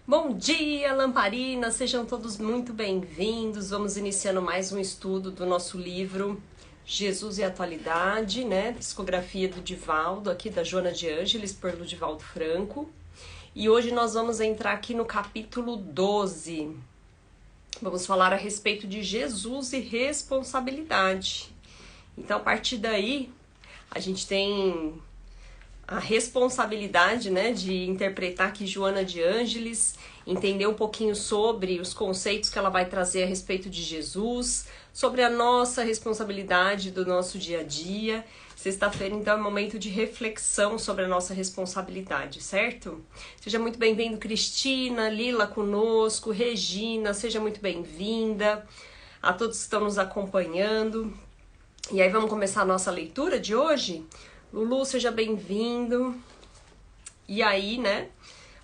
Bom dia, lamparinas! Sejam todos muito bem-vindos. Vamos iniciando mais um estudo do nosso livro Jesus e a Atualidade, né? Psicografia do Divaldo, aqui da Joana de Ângeles, por Divaldo Franco. E hoje nós vamos entrar aqui no capítulo 12. Vamos falar a respeito de Jesus e responsabilidade. Então, a partir daí, a gente tem a responsabilidade, né, de interpretar aqui Joana de Ângeles, entender um pouquinho sobre os conceitos que ela vai trazer a respeito de Jesus, sobre a nossa responsabilidade do nosso dia a dia. Sexta-feira, então, é momento de reflexão sobre a nossa responsabilidade, certo? Seja muito bem-vindo, Cristina, Lila conosco, Regina, seja muito bem-vinda, a todos que estão nos acompanhando. E aí, vamos começar a nossa leitura de hoje? Lulu, seja bem-vindo. E aí, né,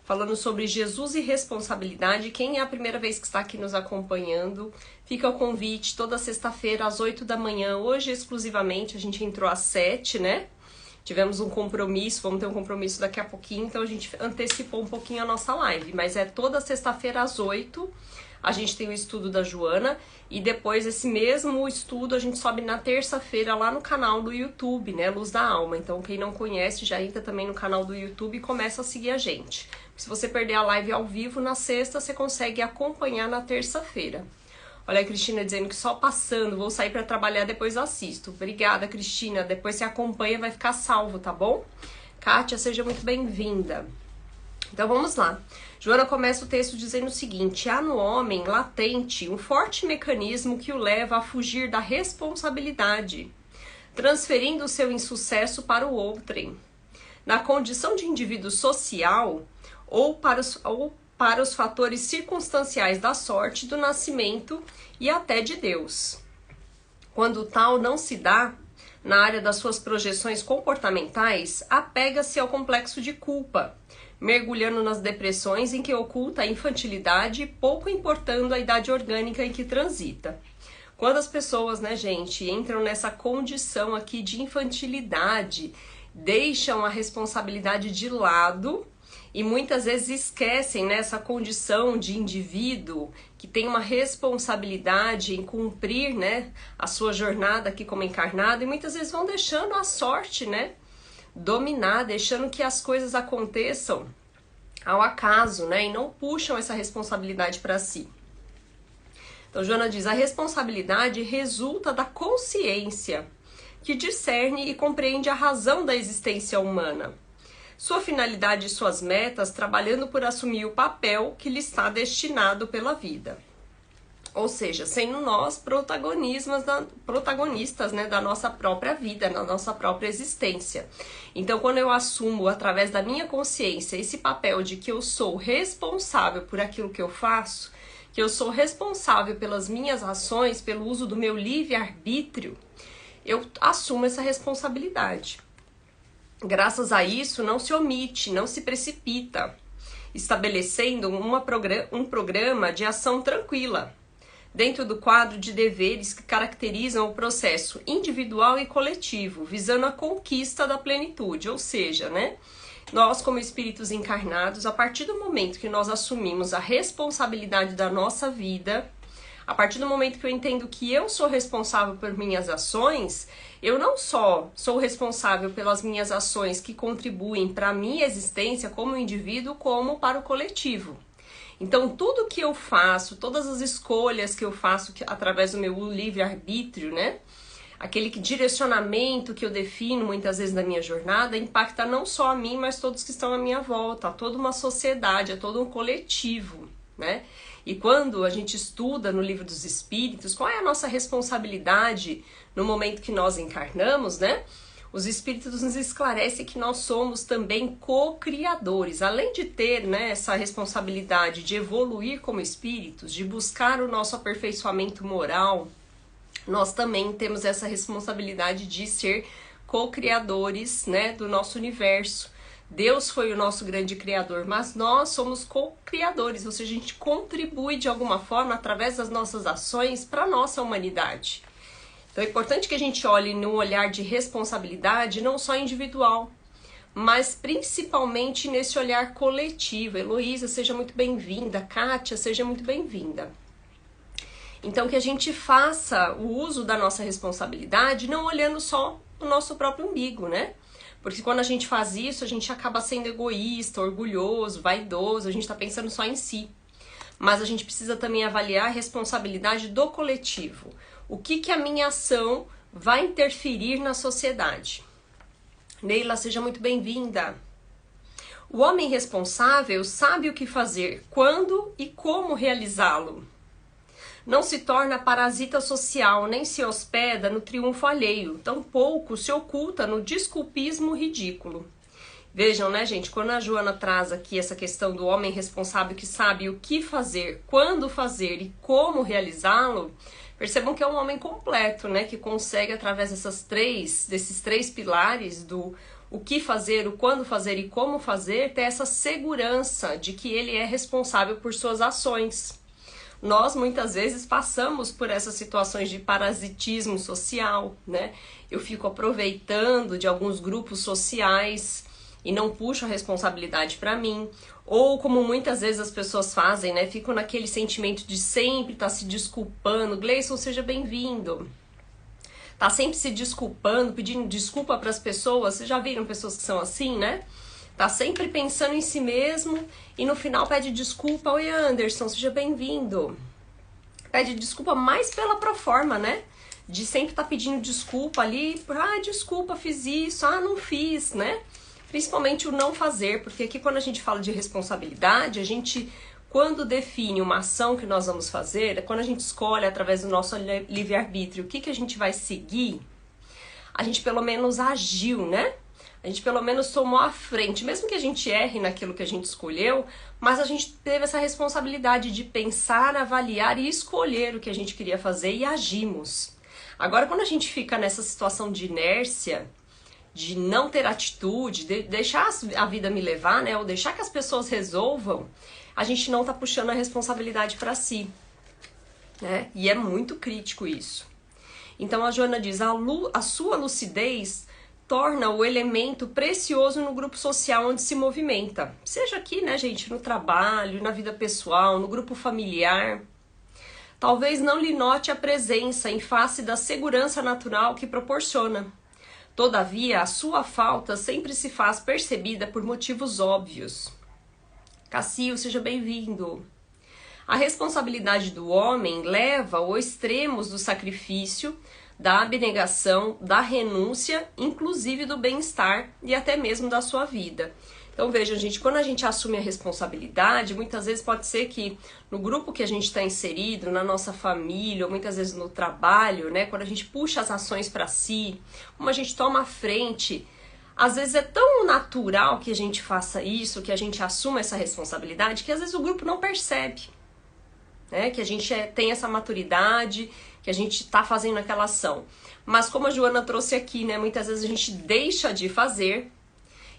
falando sobre Jesus e responsabilidade, quem é a primeira vez que está aqui nos acompanhando, fica o convite toda sexta-feira às 8 da manhã, hoje exclusivamente, a gente entrou às 7, né? Tivemos um compromisso, vamos ter um compromisso daqui a pouquinho, então a gente antecipou um pouquinho a nossa live, mas é toda sexta-feira às 8, a gente tem o estudo da Joana, e depois esse mesmo estudo a gente sobe na terça-feira lá no canal do YouTube, né, Luz da Alma. Então quem não conhece já entra também no canal do YouTube e começa a seguir a gente. Se você perder a live ao vivo na sexta, você consegue acompanhar na terça-feira. Olha a Cristina dizendo que só passando, vou sair para trabalhar, depois assisto. Obrigada, Cristina, depois você acompanha, vai ficar salvo, tá bom? Kátia, seja muito bem-vinda. Então vamos lá. Joana começa o texto dizendo o seguinte: há no homem latente um forte mecanismo que o leva a fugir da responsabilidade, transferindo o seu insucesso para o outrem. Na condição de indivíduo social ou para os fatores circunstanciais da sorte, do nascimento e até de Deus. Quando tal não se dá, na área das suas projeções comportamentais, apega-se ao complexo de culpa, mergulhando nas depressões em que oculta a infantilidade, pouco importando a idade orgânica em que transita. Quando as pessoas, né, gente, entram nessa condição aqui de infantilidade, deixam a responsabilidade de lado e muitas vezes esquecem nessa condição de indivíduo que tem uma responsabilidade em cumprir, né, a sua jornada aqui como encarnado, e muitas vezes vão deixando a sorte, né, dominar, deixando que as coisas aconteçam ao acaso, né, e não puxam essa responsabilidade para si. Então, Joana diz: a responsabilidade resulta da consciência, que discerne e compreende a razão da existência humana, sua finalidade e suas metas, trabalhando por assumir o papel que lhe está destinado pela vida. Ou seja, sendo nós protagonistas, né, da nossa própria vida, da nossa própria existência. Então, quando eu assumo, através da minha consciência, esse papel de que eu sou responsável por aquilo que eu faço, que eu sou responsável pelas minhas ações, pelo uso do meu livre-arbítrio, eu assumo essa responsabilidade. Graças a isso, não se omite, não se precipita, estabelecendo um programa de ação tranquila, dentro do quadro de deveres que caracterizam o processo individual e coletivo, visando a conquista da plenitude. Ou seja, né, nós como espíritos encarnados, a partir do momento que nós assumimos a responsabilidade da nossa vida, a partir do momento que eu entendo que eu sou responsável por minhas ações, eu não só sou responsável pelas minhas ações que contribuem para a minha existência como indivíduo, como para o coletivo. Então, tudo que eu faço, todas as escolhas que eu faço através do meu livre-arbítrio, né? Aquele direcionamento que eu defino muitas vezes na minha jornada, impacta não só a mim, mas todos que estão à minha volta, a toda uma sociedade, a todo um coletivo, né? E quando a gente estuda no Livro dos Espíritos, qual é a nossa responsabilidade no momento que nós encarnamos, né? Os Espíritos nos esclarecem que nós somos também co-criadores. Além de ter, né, essa responsabilidade de evoluir como espíritos, de buscar o nosso aperfeiçoamento moral, nós também temos essa responsabilidade de ser co-criadores, né, do nosso universo. Deus foi o nosso grande criador, mas nós somos co-criadores, ou seja, a gente contribui de alguma forma através das nossas ações para a nossa humanidade. Então é importante que a gente olhe no olhar de responsabilidade não só individual, mas principalmente nesse olhar coletivo. Heloísa, seja muito bem-vinda. Kátia, seja muito bem-vinda. Então, que a gente faça o uso da nossa responsabilidade não olhando só o nosso próprio umbigo, né? Porque quando a gente faz isso, a gente acaba sendo egoísta, orgulhoso, vaidoso, a gente tá pensando só em si. Mas a gente precisa também avaliar a responsabilidade do coletivo. O que a minha ação vai interferir na sociedade? Neila, seja muito bem-vinda. O homem responsável sabe o que fazer, quando e como realizá-lo. Não se torna parasita social, nem se hospeda no triunfo alheio, tampouco se oculta no desculpismo ridículo. Vejam, né, gente, quando a Joana traz aqui essa questão do homem responsável que sabe o que fazer, quando fazer e como realizá-lo, percebam que é um homem completo, né, que consegue, através desses três pilares do o que fazer, o quando fazer e como fazer, ter essa segurança de que ele é responsável por suas ações. Nós, muitas vezes, passamos por essas situações de parasitismo social, né? Eu fico aproveitando de alguns grupos sociais e não puxo a responsabilidade para mim. Ou, como muitas vezes as pessoas fazem, né? Ficam naquele sentimento de sempre estar se desculpando. Gleison, seja bem-vindo. Tá sempre se desculpando, pedindo desculpa para as pessoas. Vocês já viram pessoas que são assim, né? Tá sempre pensando em si mesmo e no final pede desculpa. Oi, Anderson, seja bem-vindo. Pede desculpa mais pela proforma, né? De sempre estar pedindo desculpa ali. Desculpa, fiz isso. Não fiz, né? Principalmente o não fazer, porque aqui quando a gente fala de responsabilidade, a gente, quando define uma ação que nós vamos fazer, quando a gente escolhe através do nosso livre-arbítrio o que a gente vai seguir, a gente pelo menos agiu, né? A gente pelo menos tomou a frente, mesmo que a gente erre naquilo que a gente escolheu, mas a gente teve essa responsabilidade de pensar, avaliar e escolher o que a gente queria fazer e agimos. Agora, quando a gente fica nessa situação de inércia, de não ter atitude, de deixar a vida me levar, né, ou deixar que as pessoas resolvam, a gente não tá puxando a responsabilidade para si, né? E é muito crítico isso. Então a Joana diz, a sua lucidez torna o elemento precioso no grupo social onde se movimenta. Seja aqui, né, gente, no trabalho, na vida pessoal, no grupo familiar. Talvez não lhe note a presença em face da segurança natural que proporciona. Todavia, a sua falta sempre se faz percebida por motivos óbvios. Cassio, seja bem-vindo. A responsabilidade do homem leva aos extremos do sacrifício, da abnegação, da renúncia, inclusive do bem-estar e até mesmo da sua vida. Então vejam, gente, quando a gente assume a responsabilidade, muitas vezes pode ser que no grupo que a gente está inserido, na nossa família, ou muitas vezes no trabalho, né, quando a gente puxa as ações para si, como a gente toma a frente, às vezes é tão natural que a gente faça isso, que a gente assuma essa responsabilidade, que às vezes o grupo não percebe, né, que a gente tem essa maturidade, que a gente tá fazendo aquela ação. Mas como a Joana trouxe aqui, né, muitas vezes a gente deixa de fazer,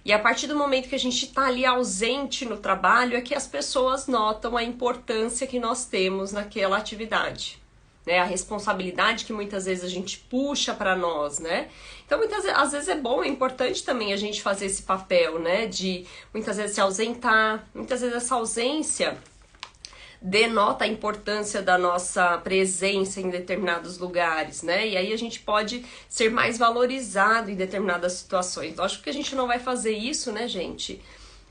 e a partir do momento que a gente tá ali ausente no trabalho, é que as pessoas notam a importância que nós temos naquela atividade, né, a responsabilidade que muitas vezes a gente puxa para nós, né. Então às vezes é bom, é importante também a gente fazer esse papel, né, de muitas vezes se ausentar, muitas vezes essa ausência denota a importância da nossa presença em determinados lugares, né? E aí a gente pode ser mais valorizado em determinadas situações. Lógico que a gente não vai fazer isso, né, gente,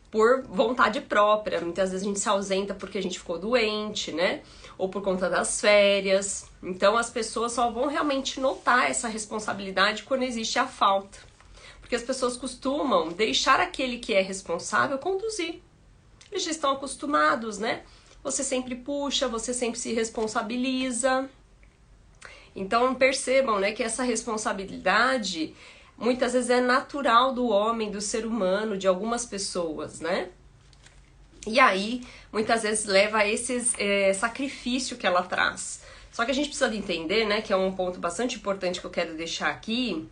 por vontade própria. Muitas vezes a gente se ausenta porque a gente ficou doente, né? Ou por conta das férias. Então as pessoas só vão realmente notar essa responsabilidade quando existe a falta. Porque as pessoas costumam deixar aquele que é responsável conduzir. Eles já estão acostumados, né? Você sempre puxa, você sempre se responsabiliza. Então percebam, né, que essa responsabilidade muitas vezes é natural do homem, do ser humano, de algumas pessoas, né? E aí, muitas vezes leva a esse sacrifício que ela traz. Só que a gente precisa entender, né, que é um ponto bastante importante que eu quero deixar aqui,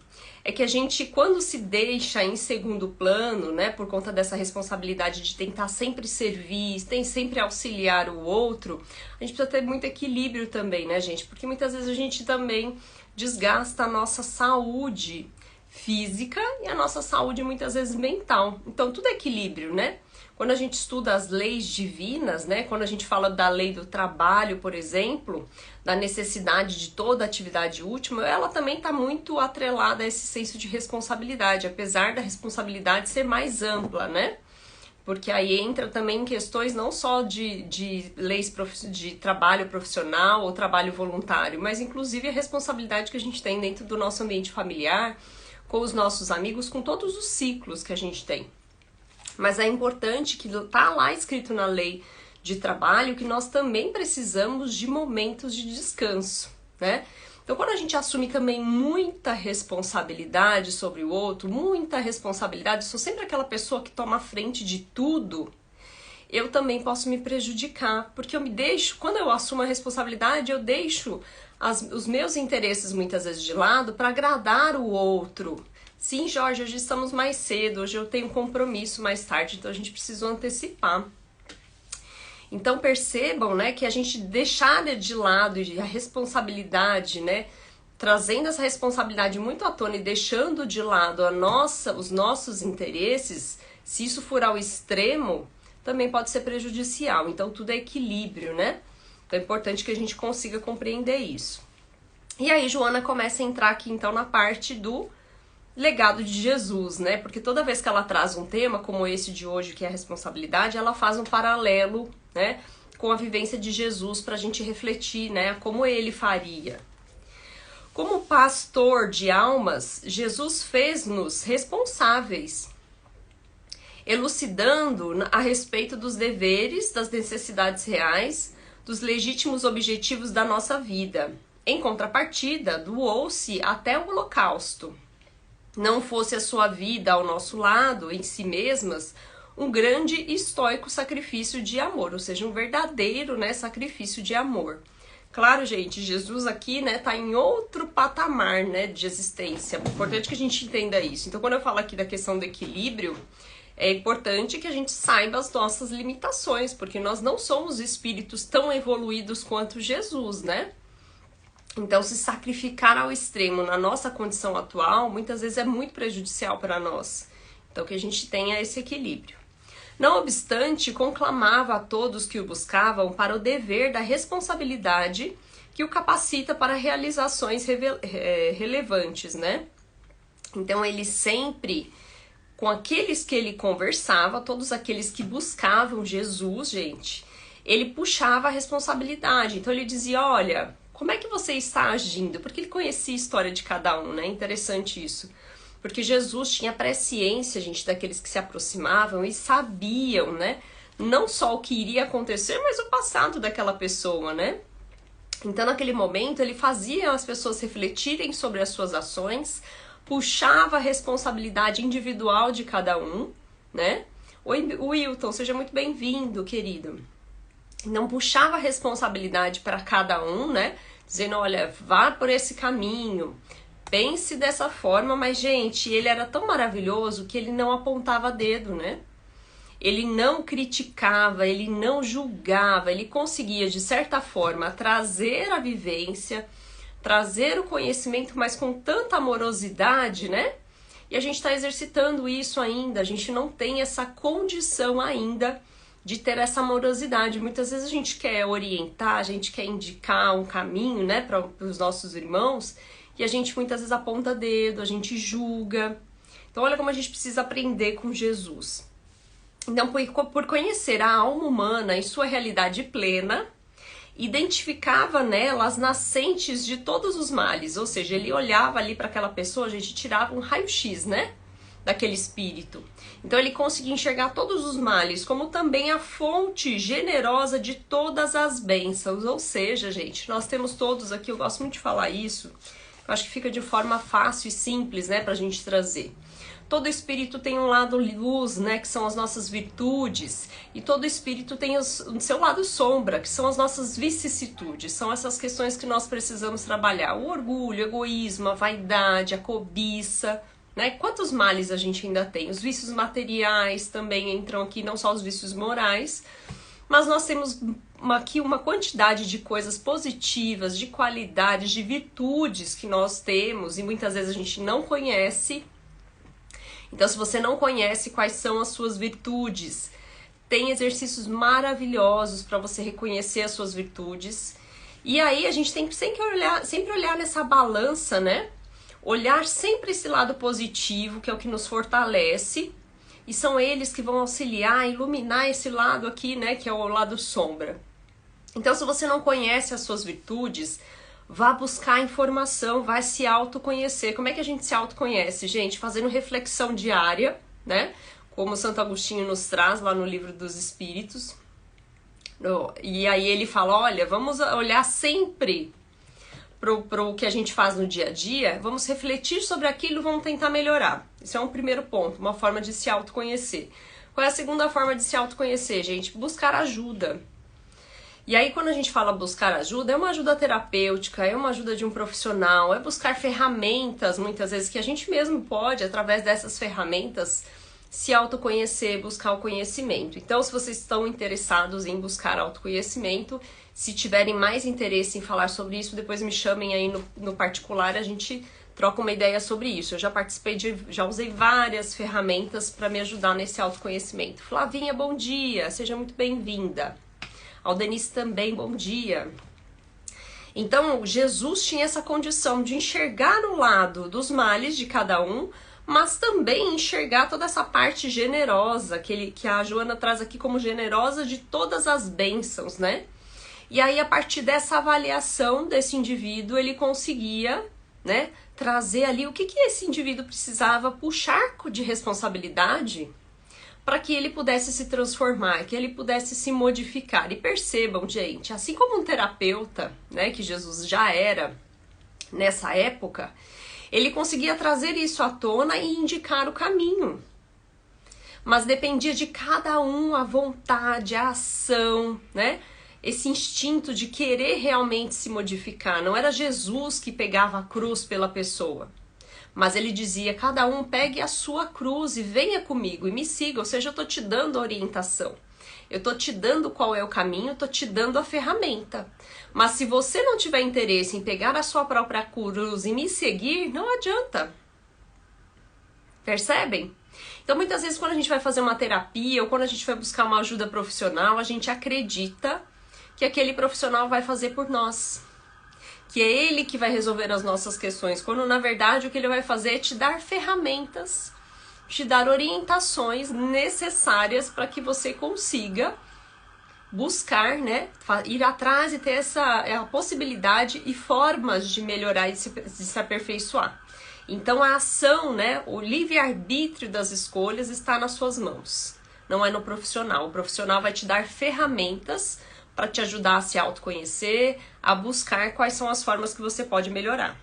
é que a gente, quando se deixa em segundo plano, né, por conta dessa responsabilidade de tentar sempre servir, sempre auxiliar o outro, a gente precisa ter muito equilíbrio também, né, gente? Porque muitas vezes a gente também desgasta a nossa saúde física e a nossa saúde muitas vezes mental. Então tudo é equilíbrio, né? Quando a gente estuda as leis divinas, né? Quando a gente fala da lei do trabalho, por exemplo, da necessidade de toda atividade útil, ela também está muito atrelada a esse senso de responsabilidade, apesar da responsabilidade ser mais ampla, né? Porque aí entra também questões não só de leis de trabalho profissional ou trabalho voluntário, mas inclusive a responsabilidade que a gente tem dentro do nosso ambiente familiar, com os nossos amigos, com todos os ciclos que a gente tem. Mas é importante que tá lá escrito na lei de trabalho que nós também precisamos de momentos de descanso, né? Então, quando a gente assume também muita responsabilidade sobre o outro, muita responsabilidade, sou sempre aquela pessoa que toma a frente de tudo, eu também posso me prejudicar, porque eu me deixo, quando eu assumo a responsabilidade, eu deixo os meus interesses muitas vezes de lado para agradar o outro. Sim, Jorge, hoje estamos mais cedo, hoje eu tenho compromisso mais tarde, então a gente precisa antecipar. Então percebam, né, que a gente deixar de lado a responsabilidade, né, trazendo essa responsabilidade muito à tona e deixando de lado os nossos interesses, se isso for ao extremo, também pode ser prejudicial. Então tudo é equilíbrio, né? Então é importante que a gente consiga compreender isso. E aí Joana começa a entrar aqui então na parte do legado de Jesus, né? Porque toda vez que ela traz um tema como esse de hoje, que é a responsabilidade, ela faz um paralelo, né, com a vivência de Jesus para a gente refletir, né, como ele faria. Como pastor de almas, Jesus fez-nos responsáveis, elucidando a respeito dos deveres, das necessidades reais, dos legítimos objetivos da nossa vida. Em contrapartida, doou-se até o holocausto. Não fosse a sua vida ao nosso lado, em si mesmas, um grande e estoico sacrifício de amor, ou seja, um verdadeiro, né, sacrifício de amor. Claro, gente, Jesus aqui, né, tá em outro patamar, né, de existência. É importante que a gente entenda isso. Então, quando eu falo aqui da questão do equilíbrio, é importante que a gente saiba as nossas limitações, porque nós não somos espíritos tão evoluídos quanto Jesus, né? Então, se sacrificar ao extremo na nossa condição atual, muitas vezes é muito prejudicial para nós. Então, que a gente tenha esse equilíbrio. Não obstante, conclamava a todos que o buscavam para o dever da responsabilidade que o capacita para realizações relevantes, né? Então, ele sempre, com aqueles que ele conversava, todos aqueles que buscavam Jesus, gente, ele puxava a responsabilidade. Então, ele dizia, olha, como é que você está agindo? Porque ele conhecia a história de cada um, né? Interessante isso. Porque Jesus tinha presciência, gente, daqueles que se aproximavam e sabiam, né? Não só o que iria acontecer, mas o passado daquela pessoa, né? Então, naquele momento, ele fazia as pessoas refletirem sobre as suas ações, puxava a responsabilidade individual de cada um, né? Oi, Wilton, seja muito bem-vindo, querido. Não puxava a responsabilidade para cada um, né? Dizendo, olha, vá por esse caminho, pense dessa forma, mas, gente, ele era tão maravilhoso que ele não apontava dedo, né? Ele não criticava, ele não julgava, ele conseguia, de certa forma, trazer a vivência, trazer o conhecimento, mas com tanta amorosidade, né? E a gente está exercitando isso ainda, a gente não tem essa condição ainda de ter essa amorosidade. Muitas vezes a gente quer orientar, a gente quer indicar um caminho, né, para os nossos irmãos, e a gente muitas vezes aponta dedo, a gente julga. Então olha como a gente precisa aprender com Jesus. Então, por conhecer a alma humana em sua realidade plena, identificava nela as nascentes de todos os males, ou seja, ele olhava ali para aquela pessoa, a gente tirava um raio-x, né, daquele espírito. Então ele conseguia enxergar todos os males, como também a fonte generosa de todas as bênçãos. Ou seja, gente, nós temos todos aqui, eu gosto muito de falar isso, eu acho que fica de forma fácil e simples, né, pra gente trazer. Todo espírito tem um lado luz, né, que são as nossas virtudes, e todo espírito tem o seu lado sombra, que são as nossas vicissitudes, são essas questões que nós precisamos trabalhar. O orgulho, o egoísmo, a vaidade, a cobiça, né? Quantos males a gente ainda tem? Os vícios materiais também entram aqui, não só os vícios morais, mas nós temos aqui uma quantidade de coisas positivas, de qualidades, de virtudes que nós temos e muitas vezes a gente não conhece. Então, se você não conhece quais são as suas virtudes, tem exercícios maravilhosos para você reconhecer as suas virtudes. E aí a gente tem que sempre olhar nessa balança, né? Olhar sempre esse lado positivo, que é o que nos fortalece. E são eles que vão auxiliar, iluminar esse lado aqui, né? Que é o lado sombra. Então, se você não conhece as suas virtudes, vá buscar informação, vai se autoconhecer. Como é que a gente se autoconhece, gente? Fazendo reflexão diária, né? Como Santo Agostinho nos traz lá no Livro dos Espíritos. E aí ele fala, olha, vamos olhar sempre pro que a gente faz no dia a dia, vamos refletir sobre aquilo, vamos tentar melhorar. Isso é um primeiro ponto, uma forma de se autoconhecer. Qual é a segunda forma de se autoconhecer, gente? Buscar ajuda. E aí, quando a gente fala buscar ajuda, é uma ajuda terapêutica, é uma ajuda de um profissional, é buscar ferramentas, muitas vezes, que a gente mesmo pode, através dessas ferramentas, se autoconhecer, buscar o conhecimento. Então, se vocês estão interessados em buscar autoconhecimento, se tiverem mais interesse em falar sobre isso, depois me chamem aí no particular, a gente troca uma ideia sobre isso. Eu já já usei várias ferramentas para me ajudar nesse autoconhecimento. Flavinha, bom dia, seja muito bem-vinda. Aldenice também, bom dia. Então, Jesus tinha essa condição de enxergar o lado dos males de cada um, mas também enxergar toda essa parte generosa, que a Joana traz aqui como generosa de todas as bênçãos, né? E aí, a partir dessa avaliação desse indivíduo, ele conseguia, né, trazer ali o que esse indivíduo precisava puxar de responsabilidade para que ele pudesse se transformar, que ele pudesse se modificar. E percebam, gente, assim como um terapeuta, né, que Jesus já era nessa época, ele conseguia trazer isso à tona e indicar o caminho. Mas dependia de cada um a vontade, a ação, né? Esse instinto de querer realmente se modificar. Não era Jesus que pegava a cruz pela pessoa. Mas ele dizia, cada um pegue a sua cruz e venha comigo e me siga. Ou seja, eu estou te dando orientação. Eu estou te dando qual é o caminho, estou te dando a ferramenta. Mas se você não tiver interesse em pegar a sua própria cruz e me seguir, não adianta. Percebem? Então, muitas vezes, quando a gente vai fazer uma terapia ou quando a gente vai buscar uma ajuda profissional, a gente acredita que aquele profissional vai fazer por nós. Que é ele que vai resolver as nossas questões, quando na verdade o que ele vai fazer é te dar ferramentas, te dar orientações necessárias para que você consiga buscar, né, ir atrás e ter a possibilidade e formas de melhorar e de se aperfeiçoar. Então a ação, né, o livre-arbítrio das escolhas está nas suas mãos, não é no profissional. O profissional vai te dar ferramentas para te ajudar a se autoconhecer, a buscar quais são as formas que você pode melhorar.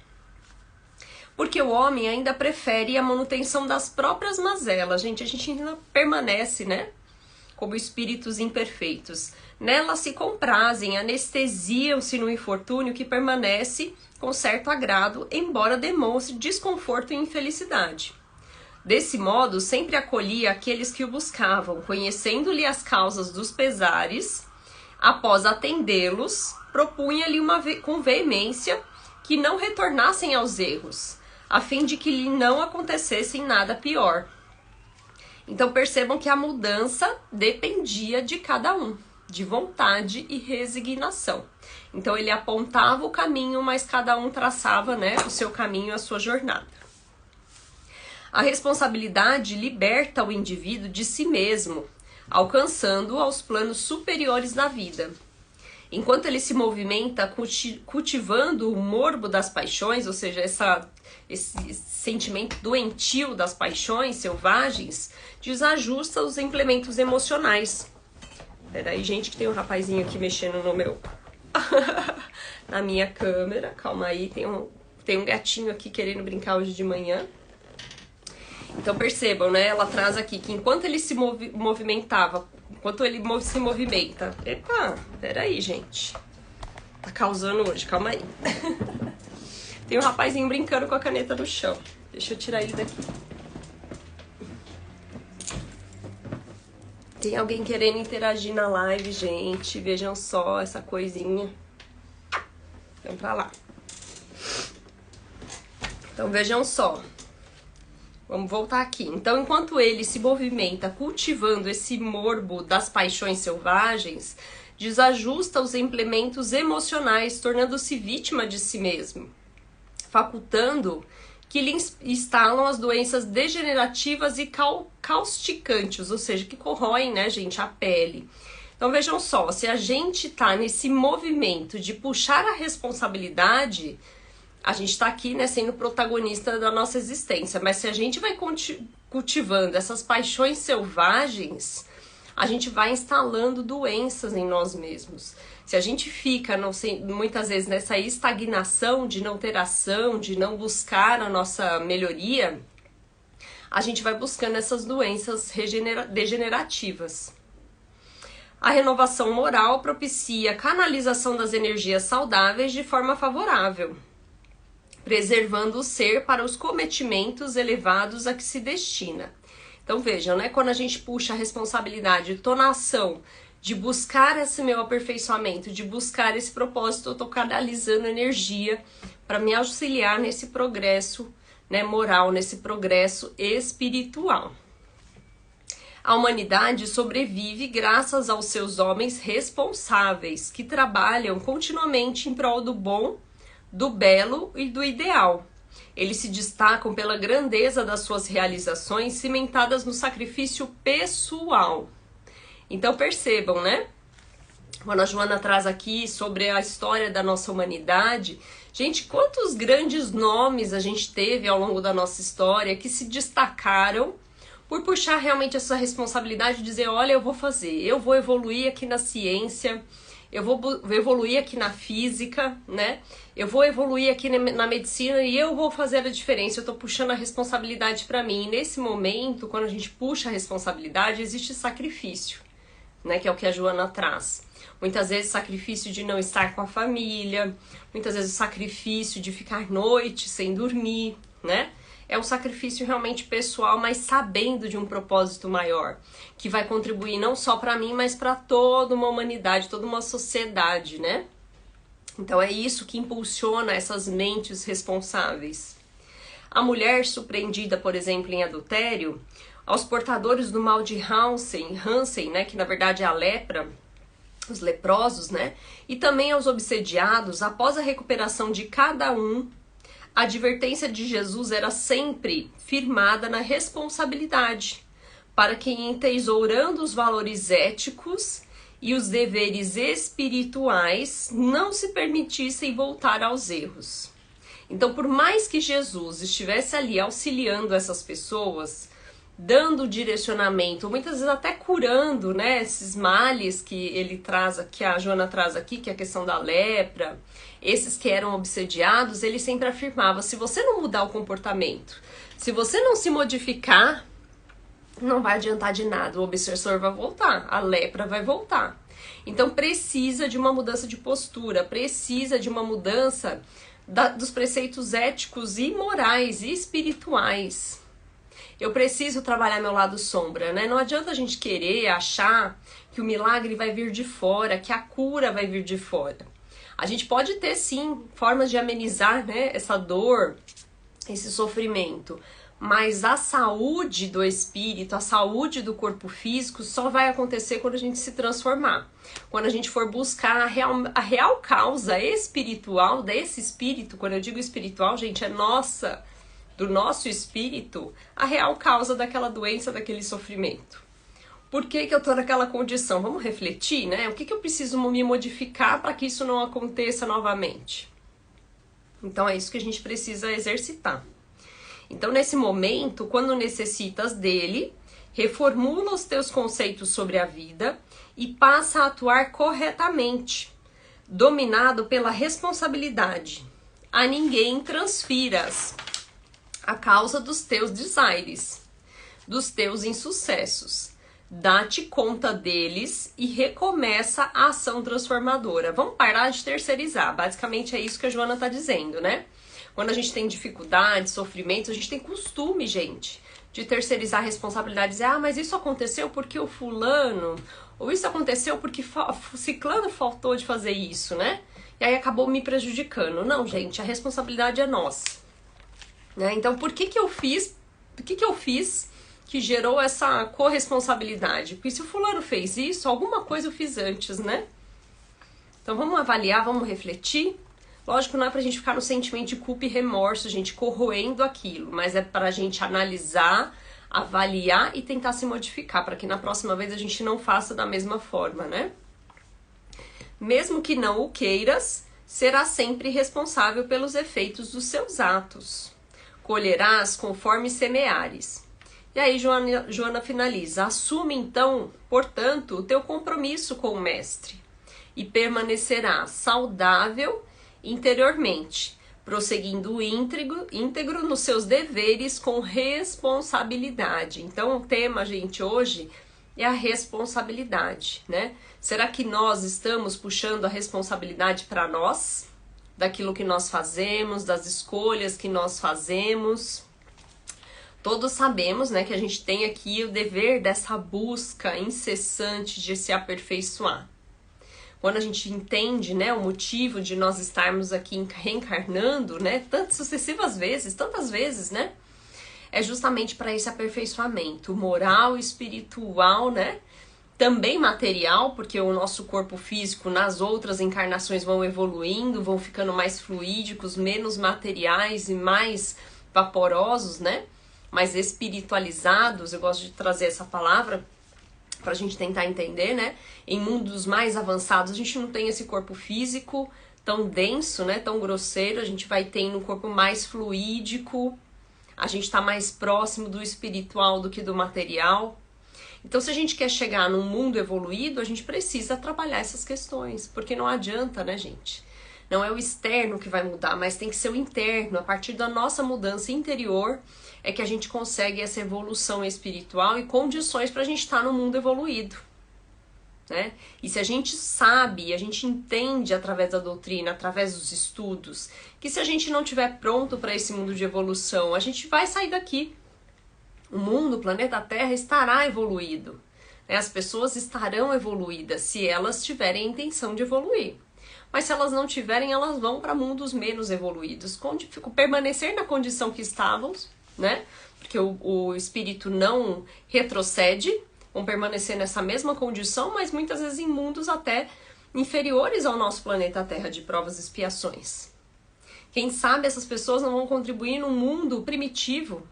Porque o homem ainda prefere a manutenção das próprias mazelas. Gente, a gente ainda permanece, né, como espíritos imperfeitos. Nelas se comprazem, anestesiam-se no infortúnio que permanece com certo agrado, embora demonstre desconforto e infelicidade. Desse modo, sempre acolhia aqueles que o buscavam, conhecendo-lhe as causas dos pesares. Após atendê-los, propunha-lhe com veemência que não retornassem aos erros, a fim de que lhe não acontecesse nada pior. Então percebam que a mudança dependia de cada um, de vontade e resignação. Então ele apontava o caminho, mas cada um traçava, né, o seu caminho, a sua jornada. A responsabilidade liberta o indivíduo de si mesmo, alcançando-o aos planos superiores da vida. Enquanto ele se movimenta cultivando o morbo das paixões, ou seja, esse sentimento doentio das paixões selvagens, desajusta os implementos emocionais. Peraí, gente, que tem um rapazinho aqui mexendo no meu... na minha câmera. Calma aí, tem um gatinho aqui querendo brincar hoje de manhã. Então percebam, né? Ela traz aqui que enquanto ele se movimentava, enquanto ele se movimenta... Epa, peraí, gente. Tá causando hoje, calma aí. Tem um rapazinho brincando com a caneta no chão. Deixa eu tirar ele daqui. Tem alguém querendo interagir na live, gente? Vejam só essa coisinha. Vamos pra lá. Então, vejam só. Vamos voltar aqui. Então, enquanto ele se movimenta cultivando esse morbo das paixões selvagens, desajusta os implementos emocionais, tornando-se vítima de si mesmo, facultando que lhe instalam as doenças degenerativas e causticantes, ou seja, que corroem, né, gente, a pele. Então, vejam só, se a gente tá nesse movimento de puxar a responsabilidade, a gente tá aqui, né, sendo protagonista da nossa existência, mas se a gente vai cultivando essas paixões selvagens, a gente vai instalando doenças em nós mesmos. Se a gente fica, muitas vezes, nessa estagnação de não ter ação, de não buscar a nossa melhoria, a gente vai buscando essas doenças degenerativas. A renovação moral propicia a canalização das energias saudáveis de forma favorável, preservando o ser para os cometimentos elevados a que se destina. Então vejam, né? Quando a gente puxa a responsabilidade, tô na ação de buscar esse meu aperfeiçoamento, de buscar esse propósito, eu tô canalizando energia para me auxiliar nesse progresso, né, moral, nesse progresso espiritual. A humanidade sobrevive graças aos seus homens responsáveis, que trabalham continuamente em prol do bom, do belo e do ideal. Eles se destacam pela grandeza das suas realizações cimentadas no sacrifício pessoal. Então percebam, né? Quando a Joana traz aqui sobre a história da nossa humanidade, gente, quantos grandes nomes a gente teve ao longo da nossa história que se destacaram por puxar realmente essa responsabilidade de dizer, olha, eu vou fazer, eu vou evoluir aqui na ciência, eu vou evoluir aqui na física, né? Eu vou evoluir aqui na medicina e eu vou fazer a diferença. Eu tô puxando a responsabilidade para mim. E nesse momento, quando a gente puxa a responsabilidade, existe sacrifício, né? Que é o que a Joana traz. Muitas vezes sacrifício de não estar com a família, muitas vezes sacrifício de ficar noite sem dormir, né? É um sacrifício realmente pessoal, mas sabendo de um propósito maior, que vai contribuir não só para mim, mas para toda uma humanidade, toda uma sociedade, né? Então é isso que impulsiona essas mentes responsáveis. A mulher surpreendida, por exemplo, em adultério, aos portadores do mal de Hansen, né, que na verdade é a lepra, os leprosos, né? E também aos obsediados, após a recuperação de cada um, a advertência de Jesus era sempre firmada na responsabilidade, para quem, entesourando os valores éticos e os deveres espirituais, não se permitissem voltar aos erros. Então, por mais que Jesus estivesse ali auxiliando essas pessoas, dando direcionamento, muitas vezes até curando, né, esses males que ele traz, que a Joana traz aqui, que é a questão da lepra, esses que eram obsediados, ele sempre afirmava, se você não mudar o comportamento, se você não se modificar, não vai adiantar de nada, o obsessor vai voltar, a lepra vai voltar. Então precisa de uma mudança de postura, precisa de uma mudança dos preceitos éticos e morais e espirituais. Eu preciso trabalhar meu lado sombra, né? Não adianta a gente querer achar que o milagre vai vir de fora, que a cura vai vir de fora. A gente pode ter, sim, formas de amenizar, né, essa dor, esse sofrimento, mas a saúde do espírito, a saúde do corpo físico só vai acontecer quando a gente se transformar. Quando a gente for buscar a real causa espiritual desse espírito, quando eu digo espiritual, gente, é nossa, do nosso espírito, a real causa daquela doença, daquele sofrimento. Por que eu tô naquela condição? Vamos refletir, né? O que eu preciso me modificar para que isso não aconteça novamente? Então é isso que a gente precisa exercitar. Então nesse momento, quando necessitas dele, reformula os teus conceitos sobre a vida e passa a atuar corretamente, dominado pela responsabilidade. A ninguém transfiras a causa dos teus desaires, dos teus insucessos. Dá-te conta deles e recomeça a ação transformadora. Vamos parar de terceirizar. Basicamente é isso que a Joana está dizendo, né? Quando a gente tem dificuldade, sofrimento, a gente tem costume, gente, de terceirizar responsabilidades. Ah, mas isso aconteceu porque o fulano, ou isso aconteceu porque o ciclano faltou de fazer isso, né? E aí acabou me prejudicando. Não, gente, a responsabilidade é nossa. Né? Então, por que eu fiz que gerou essa corresponsabilidade? Porque se o fulano fez isso, alguma coisa eu fiz antes, né? Então vamos avaliar, vamos refletir. Lógico, não é pra gente ficar no sentimento de culpa e remorso, gente, corroendo aquilo, mas é pra gente analisar, avaliar e tentar se modificar, para que na próxima vez a gente não faça da mesma forma, né? Mesmo que não o queiras, será sempre responsável pelos efeitos dos seus atos. Colherás conforme semeares. E aí Joana finaliza. Assume então, portanto, o teu compromisso com o mestre e permanecerá saudável interiormente, prosseguindo íntegro nos seus deveres com responsabilidade. Então, o tema, gente, hoje é a responsabilidade, né? Será que nós estamos puxando a responsabilidade para nós, daquilo que nós fazemos, das escolhas que nós fazemos? Todos sabemos, né, que a gente tem aqui o dever dessa busca incessante de se aperfeiçoar. Quando a gente entende, né, o motivo de nós estarmos aqui reencarnando, né, tantas vezes, né, é justamente para esse aperfeiçoamento moral, espiritual, né, também material, porque o nosso corpo físico nas outras encarnações vão evoluindo, vão ficando mais fluídicos, menos materiais e mais vaporosos, né, mais espiritualizados. Eu gosto de trazer essa palavra pra gente tentar entender, né? Em mundos mais avançados, a gente não tem esse corpo físico tão denso, né? Tão grosseiro, a gente vai tendo um corpo mais fluídico, a gente tá mais próximo do espiritual do que do material. Então, se a gente quer chegar num mundo evoluído, a gente precisa trabalhar essas questões, porque não adianta, né, gente? Não é o externo que vai mudar, mas tem que ser o interno. A partir da nossa mudança interior é que a gente consegue essa evolução espiritual e condições para a gente estar no mundo evoluído, né? E se a gente sabe, a gente entende através da doutrina, através dos estudos, que se a gente não estiver pronto para esse mundo de evolução, a gente vai sair daqui. O mundo, o planeta Terra estará evoluído, né? As pessoas estarão evoluídas se elas tiverem a intenção de evoluir. Mas se elas não tiverem, elas vão para mundos menos evoluídos, permanecer na condição que estávamos, né? Porque o espírito não retrocede, vão permanecer nessa mesma condição, mas muitas vezes em mundos até inferiores ao nosso planeta Terra de provas e expiações. Quem sabe essas pessoas não vão contribuir num mundo primitivo,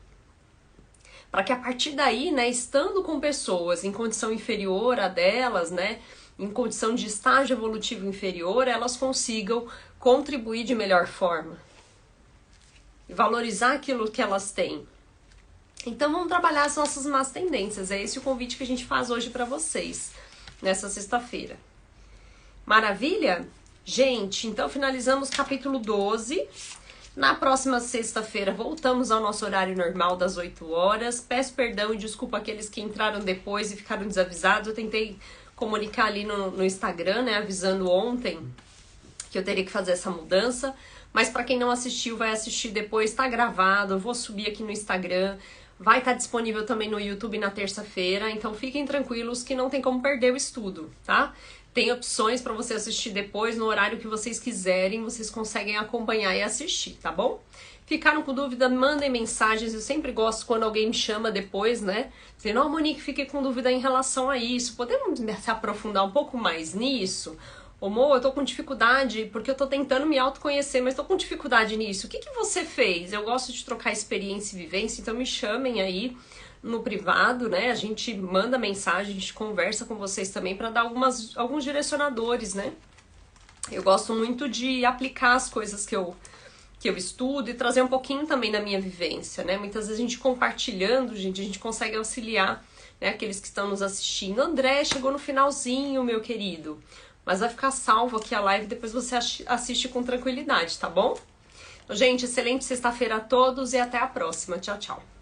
para que a partir daí, né, estando com pessoas em condição inferior a delas, né, em condição de estágio evolutivo inferior, elas consigam contribuir de melhor forma e valorizar aquilo que elas têm. Então vamos trabalhar as nossas más tendências. É esse o convite que a gente faz hoje para vocês, nessa sexta-feira. Maravilha? Gente, então finalizamos capítulo 12. Na próxima sexta-feira voltamos ao nosso horário normal das 8 horas. Peço perdão e desculpa aqueles que entraram depois e ficaram desavisados. Eu tentei comunicar ali no Instagram, né, avisando ontem que eu teria que fazer essa mudança, mas para quem não assistiu, vai assistir depois, tá gravado, eu vou subir aqui no Instagram, vai estar disponível também no YouTube na terça-feira, então fiquem tranquilos que não tem como perder o estudo, tá? Tem opções para você assistir depois, no horário que vocês quiserem, vocês conseguem acompanhar e assistir, tá bom? Ficaram com dúvida, mandem mensagens, eu sempre gosto quando alguém me chama depois, né? Dizendo, ó, Monique, fiquei com dúvida em relação a isso, podemos se aprofundar um pouco mais nisso? Ô, Mo, eu tô com dificuldade, porque eu tô tentando me autoconhecer, mas tô com dificuldade nisso. O que você fez? Eu gosto de trocar experiência e vivência, então me chamem aí no privado, né? A gente manda mensagem, a gente conversa com vocês também para dar alguns direcionadores, né? Eu gosto muito de aplicar as coisas que eu estudo e trazer um pouquinho também da minha vivência, né? Muitas vezes a gente compartilhando, gente, a gente consegue auxiliar, né, aqueles que estão nos assistindo. André, chegou no finalzinho, meu querido. Mas vai ficar salvo aqui a live, depois você assiste com tranquilidade, tá bom? Gente, excelente sexta-feira a todos e até a próxima. Tchau, tchau.